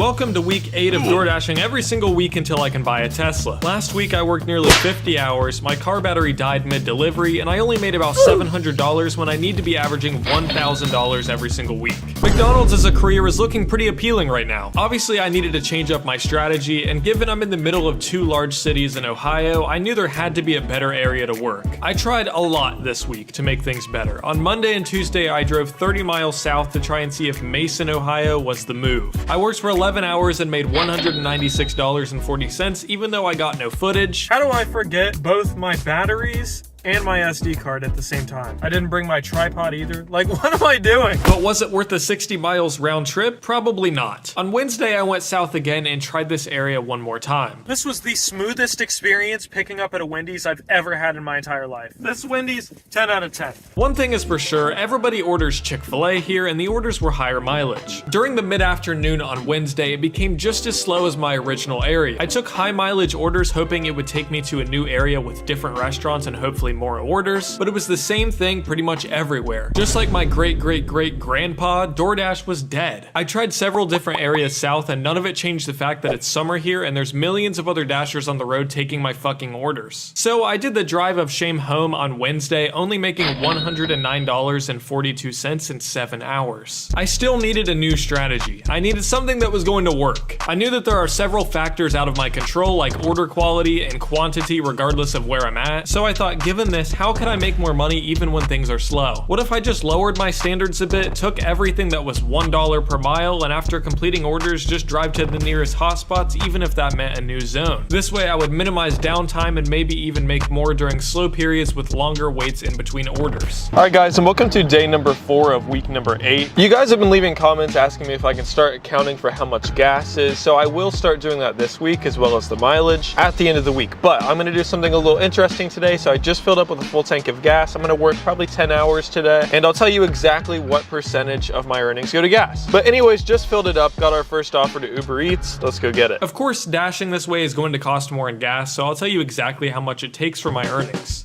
Welcome to week 8 of DoorDashing every single week until I can buy a Tesla. Last week I worked nearly 50 hours, my car battery died mid-delivery, and I only made about $700 when I need to be averaging $1,000 every single week. McDonald's as a career is looking pretty appealing right now. Obviously I needed to change up my strategy, and given I'm in the middle of 2 large cities in Ohio, I knew there had to be a better area to work. I tried a lot this week to make things better. On Monday and Tuesday I drove 30 miles south to try and see if Mason, Ohio was the move. I worked for 11 hours and made $196.40 even though I got no footage. How do I forget both my batteries and my SD card at the same time? I didn't bring my tripod either. Like, what am I doing? But was it worth the 60 miles round trip? Probably not. On Wednesday, I went south again and tried this area one more time. This was the smoothest experience picking up at a Wendy's I've ever had in my entire life. This Wendy's, 10 out of 10. One thing is for sure, everybody orders Chick-fil-A here, and the orders were higher mileage. During the mid-afternoon on Wednesday, it became just as slow as my original area. I took high mileage orders hoping it would take me to a new area with different restaurants and hopefully more orders, but it was the same thing pretty much everywhere. Just like my great-great-great-grandpa, DoorDash was dead. I tried several different areas south and none of it changed the fact that it's summer here and there's millions of other Dashers on the road taking my fucking orders. So I did the drive of shame home on Wednesday, only making $109.42 in 7 hours. I still needed a new strategy. I needed something that was going to work. I knew that there are several factors out of my control like order quality and quantity regardless of where I'm at, so I thought, given this, how can I make more money even when things are slow? What if I just lowered my standards a bit, took everything that was $1 per mile, and after completing orders, just drive to the nearest hotspots, even if that meant a new zone? This way I would minimize downtime and maybe even make more during slow periods with longer waits in between orders. Alright guys, and welcome to day number 4 of week number 8. You guys have been leaving comments asking me if I can start accounting for how much gas is, so I will start doing that this week as well as the mileage at the end of the week. But I'm going to do something a little interesting today, so I just filled up with a full tank of gas. I'm gonna work probably 10 hours today, and I'll tell you exactly what percentage of my earnings go to gas. But anyways, just filled it up, got our first offer to Uber Eats. Let's go get it. Of course, dashing this way is going to cost more in gas, so I'll tell you exactly how much it takes for my earnings.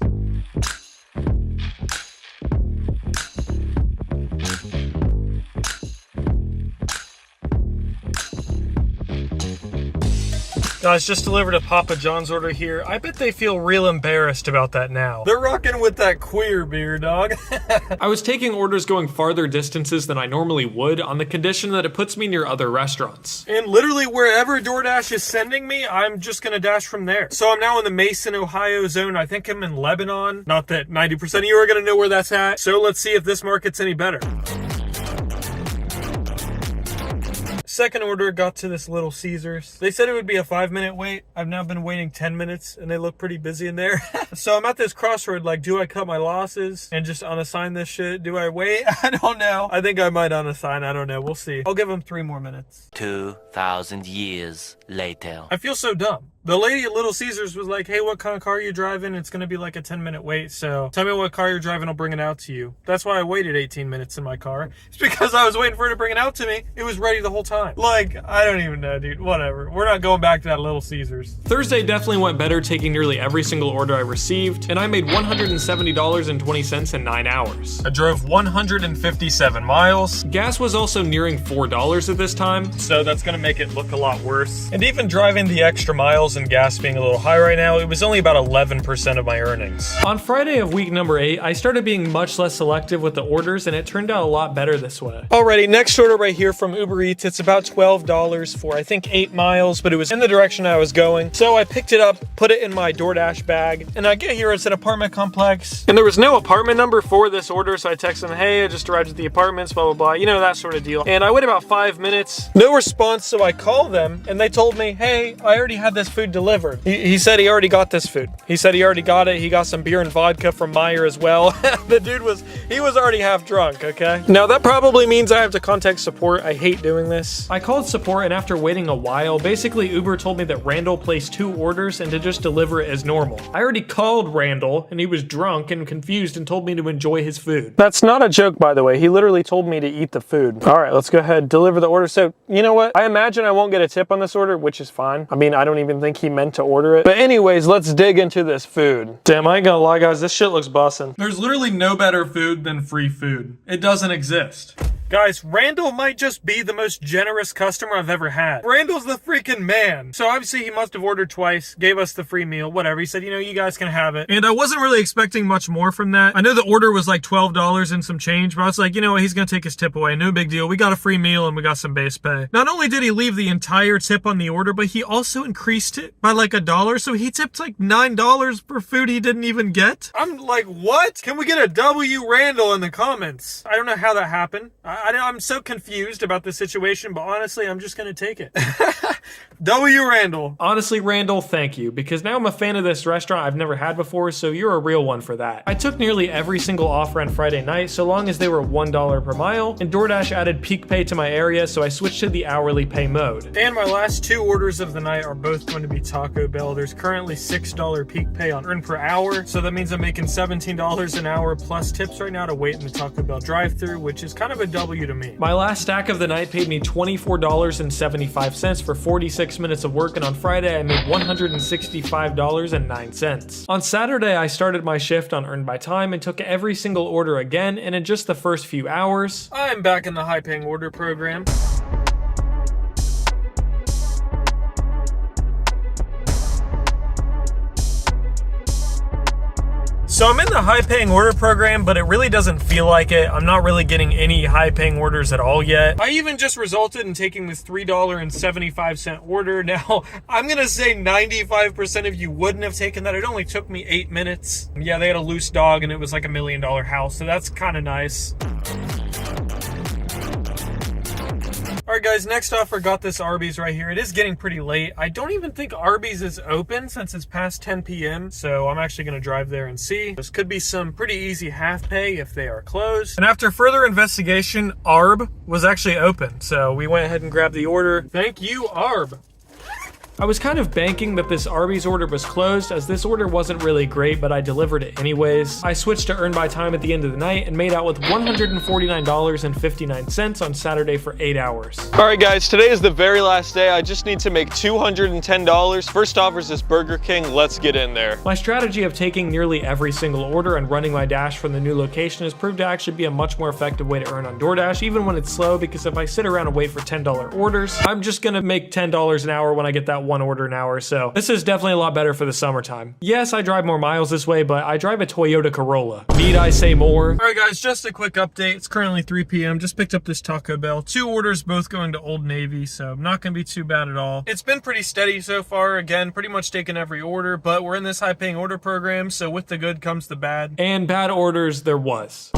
Guys, just delivered a Papa John's order here. I bet they feel real embarrassed about that now. They're rocking with that queer beer, dog. I was taking orders going farther distances than I normally would on the condition that it puts me near other restaurants. And literally wherever DoorDash is sending me, I'm just gonna dash from there. So I'm now in the Mason, Ohio zone. I think I'm in Lebanon. Not that 90% of you are gonna know where that's at. So let's see if this market's any better. Second order got to this Little Caesars. They said it would be a 5-minute wait. I've now been waiting 10 minutes and they look pretty busy in there. So I'm at this crossroad, like, do I cut my losses and just unassign this shit? Do I wait? I don't know. I think I might unassign. I don't know. We'll see. I'll give them 3 more minutes. 2,000 years later. I feel so dumb. The lady at Little Caesars was like, hey, what kind of car are you driving? It's going to be like a 10-minute wait, so tell me what car you're driving, I'll bring it out to you. That's why I waited 18 minutes in my car. It's because I was waiting for her to bring it out to me. It was ready the whole time. Like, I don't even know, dude. Whatever. We're not going back to that Little Caesars. Thursday definitely went better, taking nearly every single order I received, and I made $170.20 in 9 hours. I drove 157 miles. Gas was also nearing $4 at this time, so that's going to make it look a lot worse. And even driving the extra miles and gas being a little high right now, it was only about 11% of my earnings. On Friday of week number 8, I started being much less selective with the orders, and it turned out a lot better this way. Alrighty, next order right here from Uber Eats. It's about $12 for I think 8 miles, but it was in the direction I was going. So I picked it up, put it in my DoorDash bag, and I get here, it's an apartment complex, and there was no apartment number for this order, so I text them, hey, I just arrived at the apartments, blah, blah, blah, you know, that sort of deal. And I wait about 5 minutes, no response, so I call them, and they told me, hey, I already had this food delivered. He said he already got this food. He said he already got it. He got some beer and vodka from Meyer as well. The dude was already half drunk, okay? Now that probably means I have to contact support. I hate doing this. I called support, and after waiting a while, basically Uber told me that Randall placed 2 orders and to just deliver it as normal. I already called Randall, and he was drunk and confused and told me to enjoy his food. That's not a joke, by the way. He literally told me to eat the food. All right, let's go ahead, deliver the order. So, you know what? I imagine I won't get a tip on this order, which is fine. I mean, I don't even think he meant to order it. But anyways, let's dig into this food. Damn, I ain't gonna lie, guys, this shit looks bussin'. There's literally no better food than free food. It doesn't exist. Guys, Randall might just be the most generous customer I've ever had. Randall's the freaking man. So obviously he must have ordered twice, gave us the free meal, whatever. He said, you know, you guys can have it. And I wasn't really expecting much more from that. I know the order was like $12 and some change, but I was like, you know what, he's gonna take his tip away. No big deal. We got a free meal and we got some base pay. Not only did he leave the entire tip on the order, but he also increased it by like $1. So he tipped like $9 for food he didn't even get. I'm like, what? Can we get a W Randall in the comments? I don't know how that happened. I'm so confused about the situation, but honestly, I'm just gonna take it. W Randall. Honestly, Randall, thank you, because now I'm a fan of this restaurant I've never had before, so you're a real one for that. I took nearly every single offer on Friday night, so long as they were $1 per mile, and DoorDash added peak pay to my area, so I switched to the hourly pay mode. And my last 2 orders of the night are both going to be Taco Bell. There's currently $6 peak pay on earn per hour, so that means I'm making $17 an hour plus tips right now to wait in the Taco Bell drive-thru, which is kind of a W to me. My last stack of the night paid me $24.75 for 46 minutes of work, and on Friday I made $165.09. On Saturday I started my shift on Earned by Time and took every single order again, and in just the first few hours, I'm back in the high paying order program. So I'm in the high-paying order program, but it really doesn't feel like it. I'm not really getting any high-paying orders at all yet. I even just resulted in taking this $3.75 order. Now, I'm gonna say 95% of you wouldn't have taken that. It only took me 8 minutes. Yeah, they had a loose dog and it was like $1 million house, so that's kind of nice. Alright guys, next offer, got this Arby's right here. It is getting pretty late. I don't even think Arby's is open since it's past 10 p.m. So I'm actually going to drive there and see. This could be some pretty easy half pay if they are closed. And after further investigation, Arb was actually open. So we went ahead and grabbed the order. Thank you, Arb. I was kind of banking that this Arby's order was closed, as this order wasn't really great, but I delivered it anyways. I switched to Earn by Time at the end of the night and made out with $149.59 on Saturday for 8 hours. Alright guys, today is the very last day. I just need to make $210. First offer is this Burger King. Let's get in there. My strategy of taking nearly every single order and running my dash from the new location has proved to actually be a much more effective way to earn on DoorDash, even when it's slow, because if I sit around and wait for $10 orders, I'm just gonna make $10 an hour when I get that one order an hour. So this is definitely a lot better for the summertime. Yes, I drive more miles this way, but I drive a Toyota Corolla. Need I say more? All right guys, just a quick update. It's currently 3 p.m. Just picked up this Taco Bell. 2 orders, both going to Old Navy, so not gonna be too bad at all. It's been pretty steady so far. Again, pretty much taking every order, but we're in this high paying order program, so with the good comes the bad. And bad orders there was.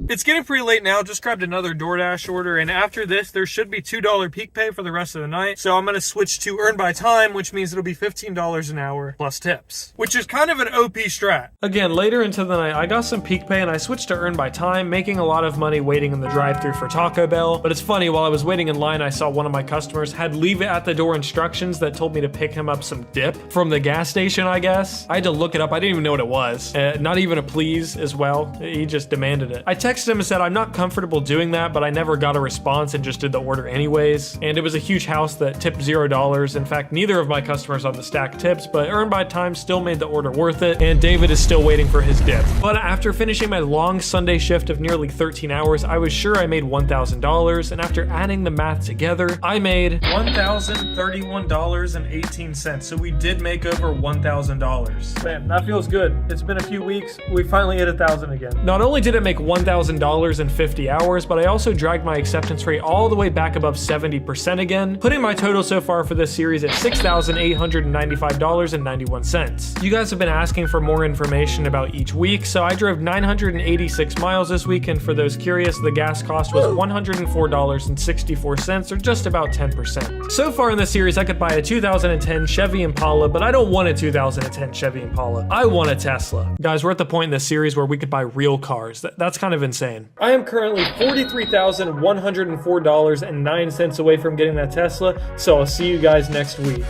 It's getting pretty late now. Just grabbed another DoorDash order, and after this, there should be $2 peak pay for the rest of the night. So I'm going to switch to Earn by Time, which means it'll be $15 an hour plus tips, which is kind of an OP strat. Again, later into the night, I got some peak pay and I switched to Earn by Time, making a lot of money waiting in the drive-thru for Taco Bell. But it's funny, while I was waiting in line, I saw one of my customers had leave it at the door instructions that told me to pick him up some dip from the gas station, I guess. I had to look it up. I didn't even know what it was. Not even a please as well. He just demanded it. I texted him and said, I'm not comfortable doing that, but I never got a response and just did the order anyways. And it was a huge house that tipped $0. In fact, neither of my customers on the stack tips, but Earn by Time still made the order worth it, and David is still waiting for his dip. But after finishing my long Sunday shift of nearly 13 hours, I was sure I made $1,000, and after adding the math together, I made $1,031.18. So we did make over $1,000. Man, that feels good. It's been a few weeks. We finally hit 1,000 again. Not only did it make $1,000 in 50 hours, but I also dragged my acceptance rate all the way back above 70% again, putting my total so far for this series at $6,895.91. You guys have been asking for more information about each week, so I drove 986 miles this week, and for those curious, the gas cost was $104.64, or just about 10%. So far in this series, I could buy a 2010 Chevy Impala, but I don't want a 2010 Chevy Impala. I want a Tesla. Guys, we're at the point in this series where we could buy real cars. That's kind of insane. I am currently $43,104.09 away from getting that Tesla, so I'll see you guys next week.